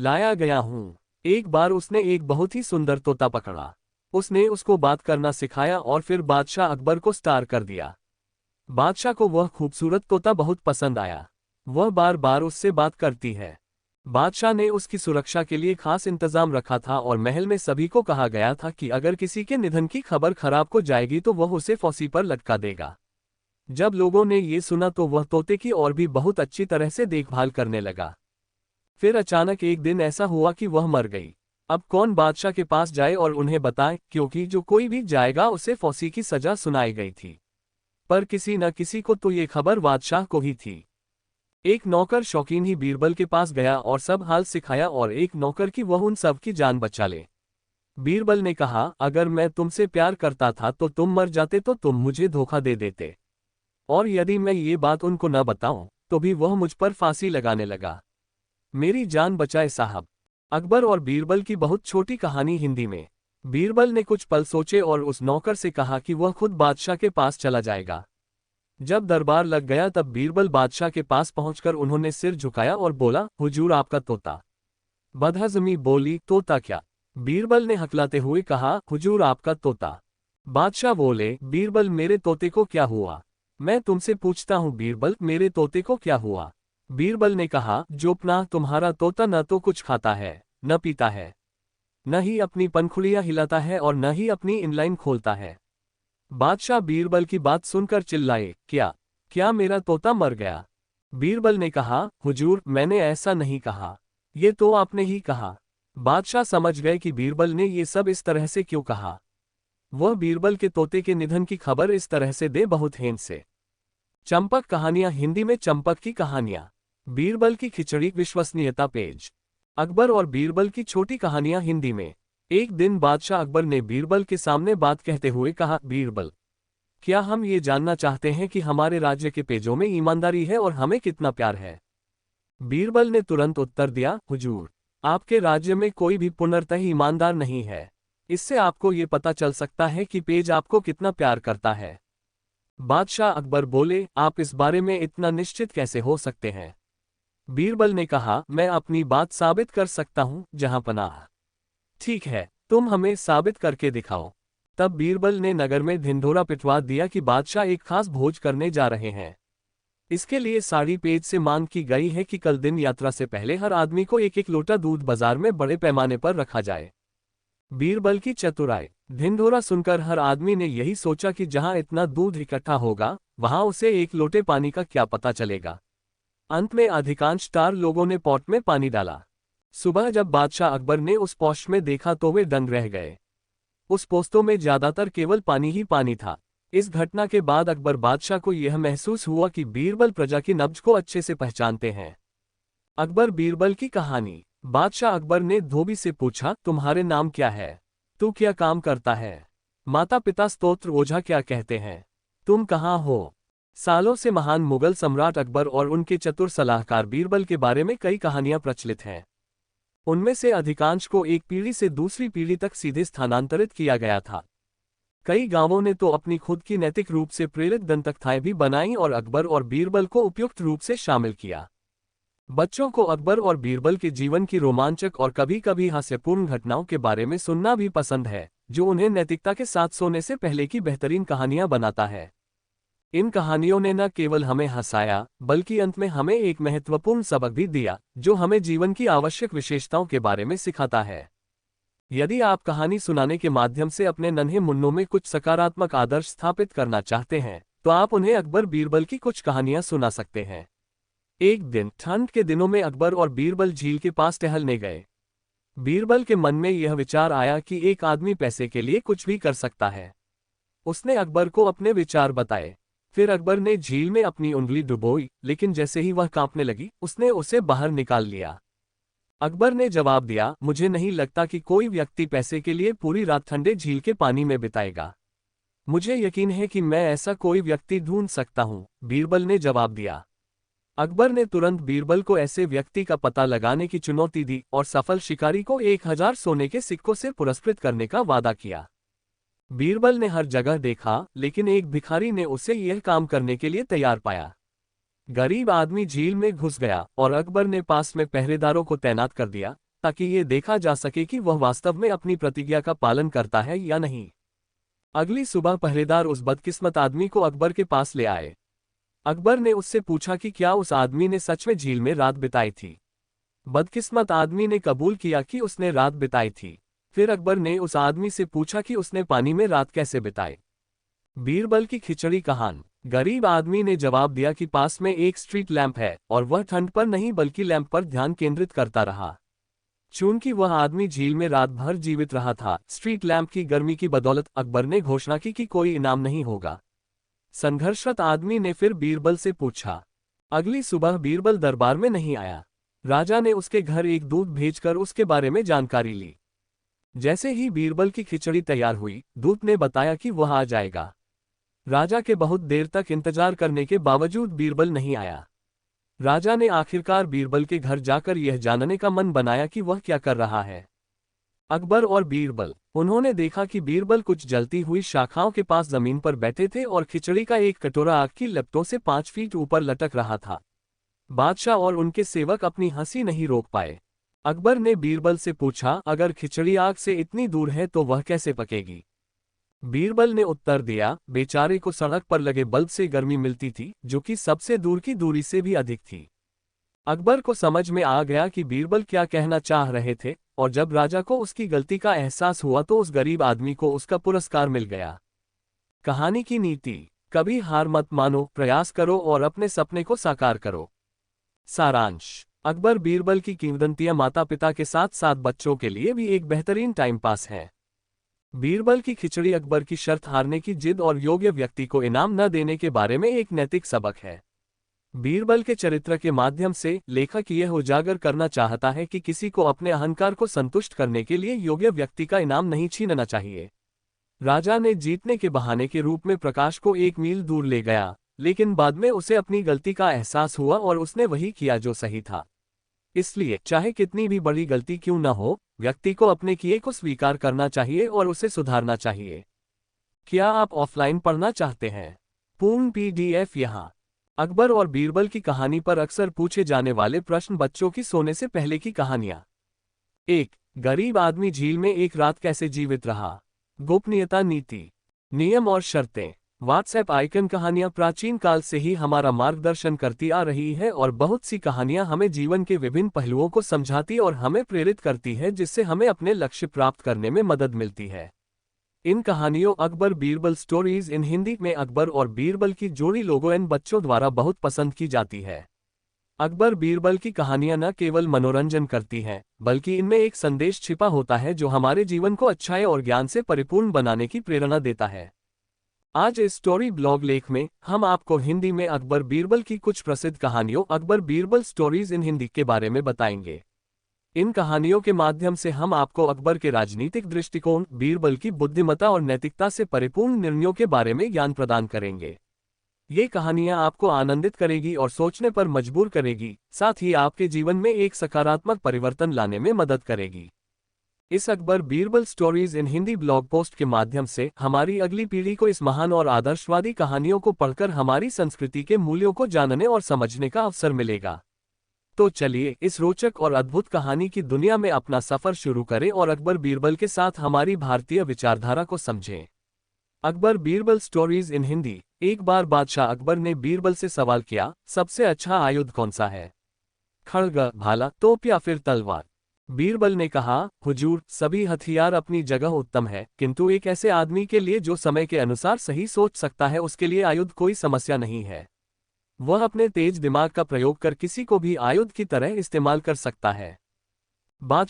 लाया गया हूँ। एक बार उसने एक बहुत ही सुंदर तोता पकड़ा। उसने उसको बात करना सिखाया और फिर बादशाह अकबर को स्टार कर दिया। बादशाह को वह खूबसूरत तोता बहुत पसंद आया। वह बार बार उससे बात करती है। बादशाह ने उसकी सुरक्षा के लिए खास इंतजाम रखा था और महल में सभी को कहा गया था कि अगर किसी के निधन की खबर खराब को जाएगी तो वह उसे फांसी पर लटका देगा। जब लोगों ने ये सुना तो वह तोते की और भी बहुत अच्छी तरह से देखभाल करने लगा। फिर अचानक एक दिन ऐसा हुआ कि वह मर गई। अब कौन बादशाह के पास जाए और उन्हें बताए, क्योंकि जो कोई भी जाएगा उसे फांसी की सजा सुनाई गई थी। पर किसी न किसी को तो ये खबर बादशाह को ही थी। एक नौकर शौकीन ही बीरबल के पास गया और सब हाल सिखाया और एक नौकर की वह उन सब की जान बचा ले। बीरबल ने कहा, अगर मैं तुमसे प्यार करता था तो तुम मर जाते तो तुम मुझे धोखा दे देते, और यदि मैं ये बात उनको न बताऊं तो भी वह मुझ पर फांसी लगाने लगा। मेरी जान बचाए साहब। अकबर और बीरबल की बहुत छोटी कहानी हिंदी में। बीरबल ने कुछ पल सोचे और उस नौकर से कहा कि वह खुद बादशाह के पास चला जाएगा। जब दरबार लग गया तब बीरबल बादशाह के पास पहुंचकर उन्होंने सिर झुकाया और बोला, हुजूर आपका तोता। बदहज़मी बोली, तोता क्या? बीरबल ने हकलाते हुए कहा, हुजूर आपका तोता। बादशाह बोले, बीरबल मेरे तोते को क्या हुआ? मैं तुमसे पूछता हूँ बीरबल, मेरे तोते को क्या हुआ? बीरबल ने कहा, जोपनाह तुम्हारा तोता न तो कुछ खाता है, न पीता है, न ही अपनी पंखुड़ियां हिलाता है और न ही अपनी इनलाइन खोलता है। बादशाह बीरबल की बात सुनकर चिल्लाए, क्या क्या मेरा तोता मर गया? बीरबल ने कहा, हुजूर मैंने ऐसा नहीं कहा, ये तो आपने ही कहा। बादशाह समझ गए कि बीरबल ने ये सब इस तरह से क्यों कहा। वह बीरबल के तोते के निधन की खबर इस तरह से दे बहुत हेन से। चंपक कहानियां हिंदी में चंपक की कहानियां। बीरबल की खिचड़ी विश्वसनीयता पेज। अकबर और बीरबल की छोटी कहानियां हिंदी में। एक दिन बादशाह अकबर ने बीरबल के सामने बात कहते हुए कहा, बीरबल, क्या हम ये जानना चाहते हैं कि हमारे राज्य के पेजों में ईमानदारी है और हमें कितना प्यार है? बीरबल ने तुरंत उत्तर दिया, हुजूर, आपके राज्य में कोई भी पूर्णतः ईमानदार नहीं है। इससे आपको ये पता चल सकता है कि पेज आपको कितना प्यार करता है। बादशाह अकबर बोले, आप इस बारे में इतना निश्चित कैसे हो सकते हैं? बीरबल ने कहा, मैं अपनी बात साबित कर सकता हूं जहां पनाह। ठीक है, तुम हमें साबित करके दिखाओ। तब बीरबल ने नगर में ढिंढोरा पिटवा दिया कि बादशाह एक खास भोज करने जा रहे हैं। इसके लिए साड़ी पेज से मांग की गई है कि कल दिन यात्रा से पहले हर आदमी को एक एक लोटा दूध बाजार में बड़े पैमाने पर रखा जाए। बीरबल की चतुराई। ढिंढोरा सुनकर हर आदमी ने यही सोचा कि जहां इतना दूध इकट्ठा होगा वहां उसे एक लोटे पानी का क्या पता चलेगा। अंत में अधिकांश स्टार लोगों ने पॉट में पानी डाला। सुबह जब बादशाह अकबर ने उस पौष में देखा तो वे दंग रह गए। उस पोस्तों में ज्यादातर केवल पानी ही पानी था। इस घटना के बाद अकबर बादशाह को यह महसूस हुआ कि बीरबल प्रजा की नब्ज को अच्छे से पहचानते हैं। अकबर बीरबल की कहानी। बादशाह अकबर ने धोबी से पूछा, तुम्हारे नाम क्या है? तू क्या काम करता है? माता पिता स्तोत्र ओझा क्या कहते हैं? तुम कहाँ हो? सालों से महान मुगल सम्राट अकबर और उनके चतुर सलाहकार बीरबल के बारे में कई कहानियां प्रचलित हैं। उनमें से अधिकांश को एक पीढ़ी से दूसरी पीढ़ी तक सीधे स्थानांतरित किया गया था। कई गांवों ने तो अपनी खुद की नैतिक रूप से प्रेरित दंतकथाएं भी बनाई और अकबर और बीरबल को उपयुक्त रूप से शामिल किया। बच्चों को अकबर और बीरबल के जीवन की रोमांचक और कभी कभी हास्यपूर्ण घटनाओं के बारे में सुनना भी पसंद है, जो उन्हें नैतिकता के साथ सोने से पहले की बेहतरीन कहानियां बनाता है। इन कहानियों ने न केवल हमें हंसाया बल्कि अंत में हमें एक महत्वपूर्ण सबक भी दिया, जो हमें जीवन की आवश्यक विशेषताओं के बारे में सिखाता है। यदि आप कहानी सुनाने के माध्यम से अपने नन्हे मुन्नों में कुछ सकारात्मक आदर्श स्थापित करना चाहते हैं तो आप उन्हें अकबर बीरबल की कुछ कहानियां सुना सकते हैं। एक दिन ठंड के दिनों में अकबर और बीरबल झील के पास टहलने गए। बीरबल के मन में यह विचार आया कि एक आदमी पैसे के लिए कुछ भी कर सकता है। उसने अकबर को अपने विचार बताए। फिर अकबर ने झील में अपनी उंगली डुबोई, लेकिन जैसे ही वह कांपने लगी उसने उसे बाहर निकाल लिया। अकबर ने जवाब दिया, मुझे नहीं लगता कि कोई व्यक्ति पैसे के लिए पूरी रात ठंडे झील के पानी में बिताएगा। मुझे यकीन है कि मैं ऐसा कोई व्यक्ति ढूंढ सकता हूं, बीरबल ने जवाब दिया। अकबर ने तुरंत बीरबल को ऐसे व्यक्ति का पता लगाने की चुनौती दी और सफल शिकारी को 1000 सोने के सिक्कों से पुरस्कृत करने का वादा किया। बीरबल ने हर जगह देखा, लेकिन एक भिखारी ने उसे यह काम करने के लिए तैयार पाया। गरीब आदमी झील में घुस गया और अकबर ने पास में पहरेदारों को तैनात कर दिया। ताकि ये देखा जा सके कि वह वास्तव में अपनी प्रतिज्ञा का पालन करता है या नहीं। अगली सुबह पहरेदार उस बदकिस्मत आदमी को अकबर के पास ले आए। अकबर ने उससे पूछा कि क्या उस आदमी ने सच में झील में रात बिताई थी। बदकिस्मत आदमी ने कबूल किया कि उसने रात बिताई थी। फिर अकबर ने उस आदमी से पूछा कि उसने पानी में रात कैसे बिताई। बीरबल की खिचड़ी कहान। गरीब आदमी ने जवाब दिया कि पास में एक स्ट्रीट लैंप है और वह ठंड पर नहीं बल्कि लैंप पर ध्यान केंद्रित करता रहा। चूंकि वह आदमी झील में रात भर जीवित रहा था, स्ट्रीट लैंप की गर्मी की बदौलत अकबर ने घोषणा की कि कोई इनाम नहीं होगा। संघर्षरत आदमी ने फिर बीरबल से पूछा। अगली सुबह बीरबल दरबार में नहीं आया। राजा ने उसके घर एक दूत भेजकर उसके बारे में जानकारी ली। जैसे ही बीरबल की खिचड़ी तैयार हुई, दूत ने बताया कि वह आ जाएगा। राजा के बहुत देर तक इंतजार करने के बावजूद बीरबल नहीं आया। राजा ने आखिरकार बीरबल के घर जाकर यह जानने का मन बनाया कि वह क्या कर रहा है। अकबर और बीरबल। उन्होंने देखा कि बीरबल कुछ जलती हुई शाखाओं के पास जमीन पर बैठे थे और खिचड़ी का एक कटोरा आग की लपटों से 5 फीट ऊपर लटक रहा था। बादशाह और उनके सेवक अपनी हंसी नहीं रोक पाए। अकबर ने बीरबल से पूछा, अगर खिचड़ी आग से इतनी दूर है तो वह कैसे पकेगी। बीरबल ने उत्तर दिया, बेचारे को सड़क पर लगे बल्ब से गर्मी मिलती थी, जो कि सबसे दूर की दूरी से भी अधिक थी। अकबर को समझ में आ गया कि बीरबल क्या कहना चाह रहे थे, और जब राजा को उसकी गलती का एहसास हुआ तो उस गरीब आदमी को उसका पुरस्कार मिल गया। कहानी की नीति। कभी हार मत मानो, प्रयास करो और अपने सपने को साकार करो। सारांश। अकबर बीरबल की किंवदंतियां माता पिता के साथ साथ बच्चों के लिए भी एक बेहतरीन टाइम पास है। बीरबल की खिचड़ी अकबर की शर्त हारने की जिद और योग्य व्यक्ति को इनाम न देने के बारे में एक नैतिक सबक है। बीरबल के चरित्र के माध्यम से लेखक यह उजागर करना चाहता है कि किसी को अपने अहंकार को संतुष्ट करने के लिए योग्य व्यक्ति का इनाम नहीं छीनना चाहिए। राजा ने जीतने के बहाने के रूप में प्रकाश को 1 मील दूर ले गया, लेकिन बाद में उसे अपनी गलती का एहसास हुआ और उसने वही किया जो सही था। इसलिए चाहे कितनी भी बड़ी गलती क्यों न हो, व्यक्ति को अपने किए को स्वीकार करना चाहिए और उसे सुधारना चाहिए। क्या आप ऑफलाइन पढ़ना चाहते हैं? पूर्ण PDF यहाँ। अकबर और बीरबल की कहानी पर अक्सर पूछे जाने वाले प्रश्न बच्चों की सोने से पहले की कहानियां। 1. गरीब आदमी झील में एक रात कैसे जीवित रहा। गोपनीयता नीति, नियम और शर्तें। WhatsApp icon. कहानियां प्राचीन काल से ही हमारा मार्गदर्शन करती आ रही है और बहुत सी कहानियां हमें जीवन के विभिन्न पहलुओं को समझाती और हमें प्रेरित करती है, जिससे हमें अपने लक्ष्य प्राप्त करने में मदद मिलती है। इन कहानियों अकबर बीरबल स्टोरीज इन हिंदी में अकबर और बीरबल की जोड़ी लोगों एवं बच्चों द्वारा बहुत पसंद की जाती है। अकबर बीरबल की कहानियां न केवल मनोरंजन करती हैं, बल्कि इनमें एक संदेश छिपा होता है जो हमारे जीवन को अच्छाई और ज्ञान से परिपूर्ण बनाने की प्रेरणा देता है। आज इस स्टोरी ब्लॉग लेख में हम आपको हिंदी में अकबर बीरबल की कुछ प्रसिद्ध कहानियों अकबर बीरबल स्टोरीज इन हिंदी के बारे में बताएंगे। इन कहानियों के माध्यम से हम आपको अकबर के राजनीतिक दृष्टिकोण, बीरबल की बुद्धिमत्ता और नैतिकता से परिपूर्ण निर्णयों के बारे में ज्ञान प्रदान करेंगे। ये कहानियां आपको आनंदित करेगी और सोचने पर मजबूर करेगी, साथ ही आपके जीवन में एक सकारात्मक परिवर्तन लाने में मदद करेगी। इस Akbar Birbal stories in Hindi blog post के माध्यम से हमारी अगली पीढ़ी को इस महान और आदर्शवादी कहानियों को पढ़कर हमारी संस्कृति के मूल्यों को जानने और समझने का अवसर मिलेगा। तो चलिए इस रोचक और अद्भुत कहानी की दुनिया में अपना सफर शुरू करें और अकबर बीरबल के साथ हमारी भारतीय विचारधारा को समझें। Akbar Birbal stories in Hindi. एक बार बादशाह अकबर ने बीरबल से सवाल किया, सबसे अच्छा आयुध कौन सा है? खड्ग, भाला, तोप या फिर तलवार? बीरबल ने कहा, हुजूर, सभी हथियार अपनी जगह उत्तम है, किंतु एक ऐसे आदमी के लिए जो समय के अनुसार सही सोच सकता है, उसके लिए आयुध कोई समस्या नहीं है। वह अपने तेज दिमाग का प्रयोग कर किसी को भी आयुध की तरह इस्तेमाल कर सकता है।